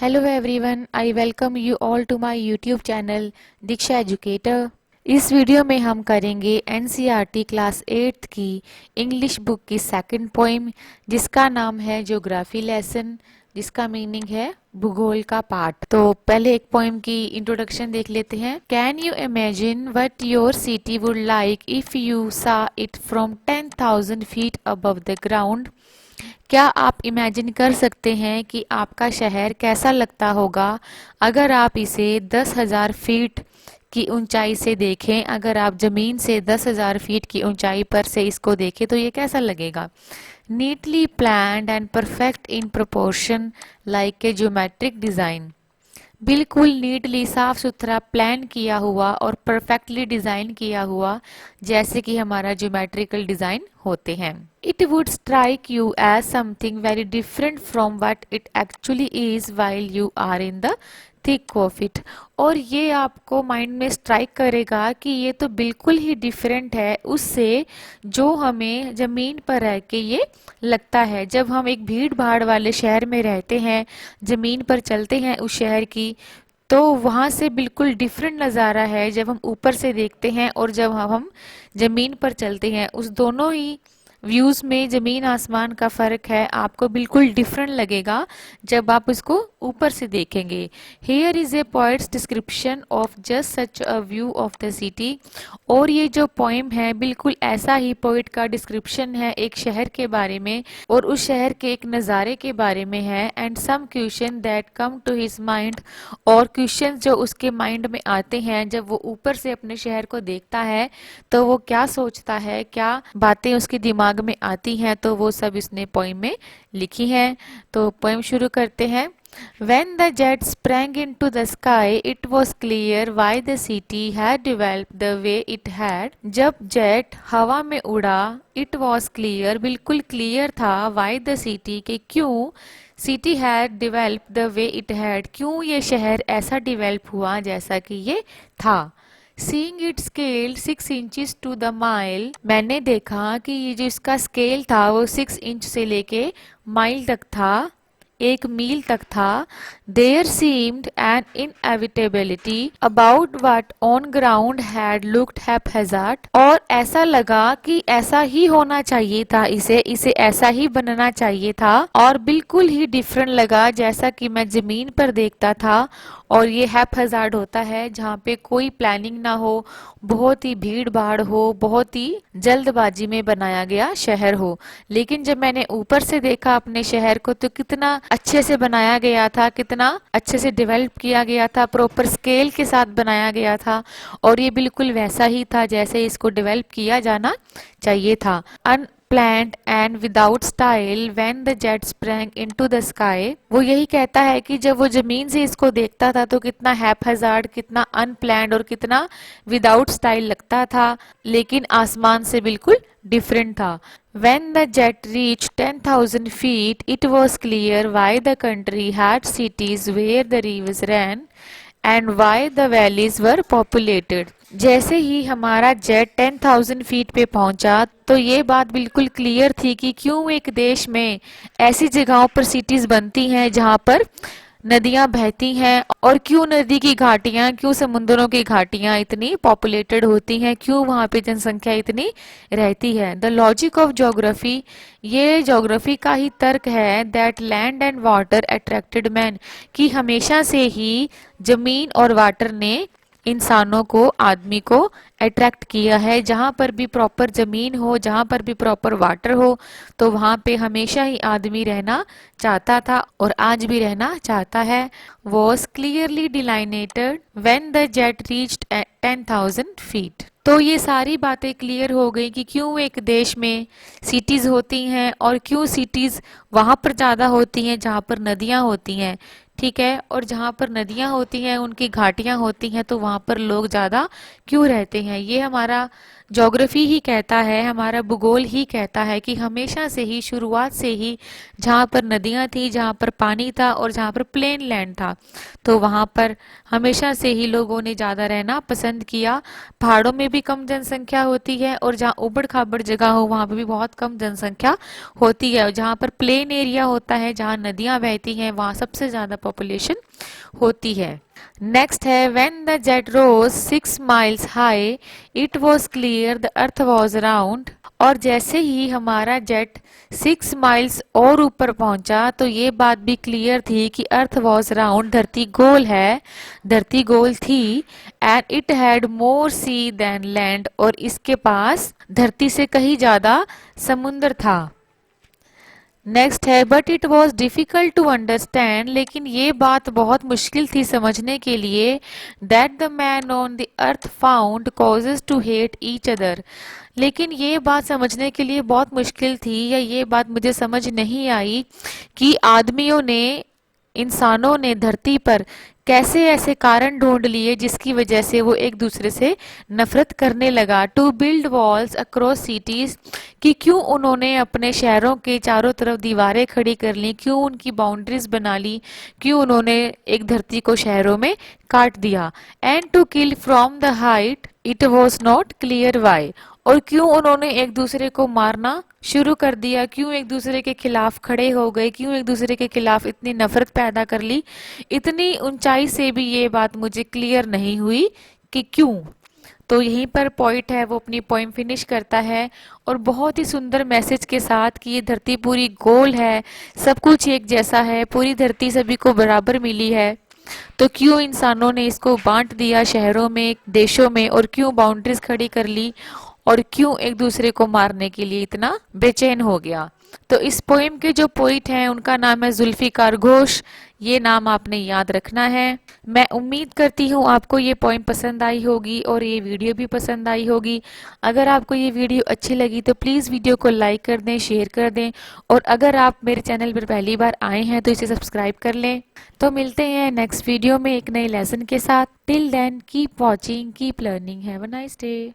Hello everyone, I welcome you all to my YouTube channel Diksha educator. इस video में हम करेंगे NCERT class 8th की English book की सेकंड पोइम जिसका नाम है ज्योग्राफी लेसन, जिसका मीनिंग है भूगोल का पाठ। तो पहले एक पोइम की इंट्रोडक्शन देख लेते हैं। Can you imagine what your city would like if you saw it from 10,000 feet above the ground. क्या आप इमेजिन कर सकते हैं कि आपका शहर कैसा लगता होगा अगर आप इसे 10,000 फीट की ऊंचाई से देखें। अगर आप जमीन से 10,000 फीट की ऊंचाई पर से इसको देखें तो ये कैसा लगेगा। Neatly planned and perfect in proportion like a geometric design. बिल्कुल नीटली साफ सुथरा प्लान किया हुआ और परफेक्टली डिजाइन किया हुआ, जैसे कि हमारा ज्योमेट्रिकल डिजाइन होते हैं। It would strike you as something very different from what it actually is while you are in the thick of it. और ये आपको माइंड में स्ट्राइक करेगा कि ये तो बिल्कुल ही डिफरेंट है उससे जो हमें जमीन पर रह के ये लगता है। जब हम एक भीड़ भाड़ वाले शहर में रहते हैं, जमीन पर चलते हैं उस शहर की, तो वहां से बिल्कुल डिफरेंट नज़ारा है जब हम ऊपर से देखते हैं और जब हम जमीन पर चलते हैं। उस दोनों ही व्यूज में जमीन आसमान का फर्क है, आपको बिल्कुल डिफरेंट लगेगा जब आप उसको ऊपर से देखेंगे। Here is a poets description of just such a view of the city. और ये जो पोइम है बिल्कुल ऐसा ही पोइट का डिस्क्रिप्शन है एक शहर के बारे में और उस शहर के एक नज़ारे के बारे में है। And some question that come to his mind, और क्वेश्चन जो उसके माइंड में आते हैं जब वो ऊपर से अपने शहर को देखता है तो वो क्या सोचता है, क्या बातें उसके दिमाग में आती हैं, तो वो सब इसने पोइम में लिखी हैं। तो पोइम शुरू करते हैं। When the jet sprang into the sky, it was clear why the city had developed the way it had. जब जेट हवा में उड़ा, it was clear, बिल्कुल क्लियर था, why the city, के क्यों city had develop the way it had, क्यों ये शहर ऐसा डिवेल्प हुआ जैसा कि ये था। Seeing it scale 6 inches to the mile, मैंने देखा कि ये जो इसका स्केल था वो 6 इंच से लेके माइल तक था, 1 मील तक था। There seemed an inevitability about what on ground had looked haphazard, और ऐसा लगा कि ऐसा ही होना चाहिए था, इसे ऐसा ही बनना चाहिए था और बिल्कुल ही डिफरेंट लगा जैसा कि मैं जमीन पर देखता था। और ये हैपहैजार्ड होता है जहाँ पे कोई प्लानिंग ना हो, बहुत ही भीड़ भाड़ हो, बहुत ही जल्दबाजी में बनाया गया शहर हो। लेकिन जब मैंने ऊपर से देखा अपने शहर को तो कितना अच्छे से बनाया गया था, कितना अच्छे से डेवलप किया गया था, प्रॉपर स्केल के साथ बनाया गया था और ये बिल्कुल वैसा ही था जैसे इसको डेवलप किया जाना चाहिए था। Unplanned and without style when the jet sprang into the sky, वो यही कहता है कि जब वो जमीन से इसको देखता था तो कितना हैपहैजार्ड, कितना अनप्लान्ड और कितना विदाउट स्टाइल लगता था, लेकिन आसमान से बिल्कुल डिफरेंट था। When the jet reached 10,000 feet, it was clear why the country had cities where the rivers ran and why the valleys were populated. जैसे ही हमारा जेट 10,000 फीट पे पहुंचा तो ये बात बिल्कुल क्लियर थी कि क्यों एक देश में ऐसी जगहों पर सिटीज बनती हैं जहां पर नदियां बहती हैं, और क्यों नदी की घाटियां, क्यों समुद्रों की घाटियां इतनी पॉपुलेटेड होती हैं, क्यों वहां पे जनसंख्या इतनी रहती है। द लॉजिक ऑफ ज्योग्राफी, ये ज्योग्राफी का ही तर्क है, that land and water attracted man, कि हमेशा से ही जमीन और वाटर ने इंसानों को, आदमी को अट्रैक्ट किया है। जहां पर भी प्रॉपर जमीन हो, जहां पर भी प्रॉपर वाटर हो, तो वहां पे हमेशा ही आदमी रहना चाहता था और आज भी रहना चाहता है। Was clearly delineated when the jet reached 10,000 feet. तो ये सारी बातें क्लियर हो गई कि क्यों एक देश में सिटीज होती हैं और क्यों सिटीज वहां पर ज्यादा होती हैं जहां पर नदियां होती हैं, ठीक है। और जहां पर नदियां होती हैं, उनकी घाटियां होती हैं, तो वहां पर लोग ज्यादा क्यों रहते हैं। ये हमारा ज्योग्राफी ही कहता है, हमारा भूगोल ही कहता है कि हमेशा से ही, शुरुआत से ही, जहाँ पर नदियाँ थी, जहाँ पर पानी था और जहाँ पर प्लेन लैंड था, तो वहाँ पर हमेशा से ही लोगों ने ज़्यादा रहना पसंद किया। पहाड़ों में भी कम जनसंख्या होती है और जहाँ उबड़ खाबड़ जगह हो वहाँ पर भी बहुत कम जनसंख्या होती है, और जहाँ पर प्लेन एरिया होता है, जहाँ नदियाँ बहती हैं, वहाँ सबसे ज़्यादा पॉपुलेशन होती है। नेक्स्ट है when the jet rose 6 miles high it was clear the earth was round. और जैसे ही हमारा जेट 6 miles और ऊपर पहुंचा तो ये बात भी क्लियर थी कि अर्थ वॉज राउंड, धरती गोल है, धरती गोल थी। And it had more sea than land, और इसके पास धरती से कहीं ज्यादा समुद्र था। नेक्स्ट है but it was difficult to understand, लेकिन ये बात बहुत मुश्किल थी समझने के लिए। That the man on the earth found causes to hate each other, लेकिन ये बात समझने के लिए बहुत मुश्किल थी, या ये बात मुझे समझ नहीं आई कि आदमियों ने, इंसानों ने धरती पर कैसे ऐसे कारण ढूंढ लिए जिसकी वजह से वो एक दूसरे से नफरत करने लगा। To build walls across cities, कि क्यों उन्होंने अपने शहरों के चारों तरफ दीवारें खड़ी कर ली, क्यों उनकी बाउंड्रीज बना ली, क्यों उन्होंने एक धरती को शहरों में काट दिया। And to kill from the height it was not clear why, और क्यों उन्होंने एक दूसरे को मारना शुरू कर दिया, क्यों एक दूसरे के खिलाफ खड़े हो गए, क्यों एक दूसरे के खिलाफ इतनी नफरत पैदा कर ली। इतनी ऊंचाई से भी ये बात मुझे क्लियर नहीं हुई कि क्यों। तो यहीं पर पॉइंट है, वो अपनी पोइम फिनिश करता है और बहुत ही सुंदर मैसेज के साथ कि ये धरती पूरी गोल है, सब कुछ एक जैसा है, पूरी धरती सभी को बराबर मिली है, तो क्यों इंसानों ने इसको बांट दिया शहरों में, देशों में, और क्यों बाउंड्रीज खड़ी कर ली, और क्यों एक दूसरे को मारने के लिए इतना बेचैन हो गया। तो इस पोएम के जो पोइट हैं उनका नाम है जुल्फिकार घोष, ये नाम आपने याद रखना है। मैं उम्मीद करती हूँ आपको ये पोएम पसंद आई होगी और ये वीडियो भी पसंद आई होगी। अगर आपको ये वीडियो अच्छी लगी तो प्लीज़ वीडियो को लाइक कर दें, शेयर कर दें, और अगर आप मेरे चैनल पर पहली बार आए हैं तो इसे सब्सक्राइब कर लें। तो मिलते हैं नेक्स्ट वीडियो में एक नए लेसन के साथ। Till then keep watching, keep learning, have a nice day.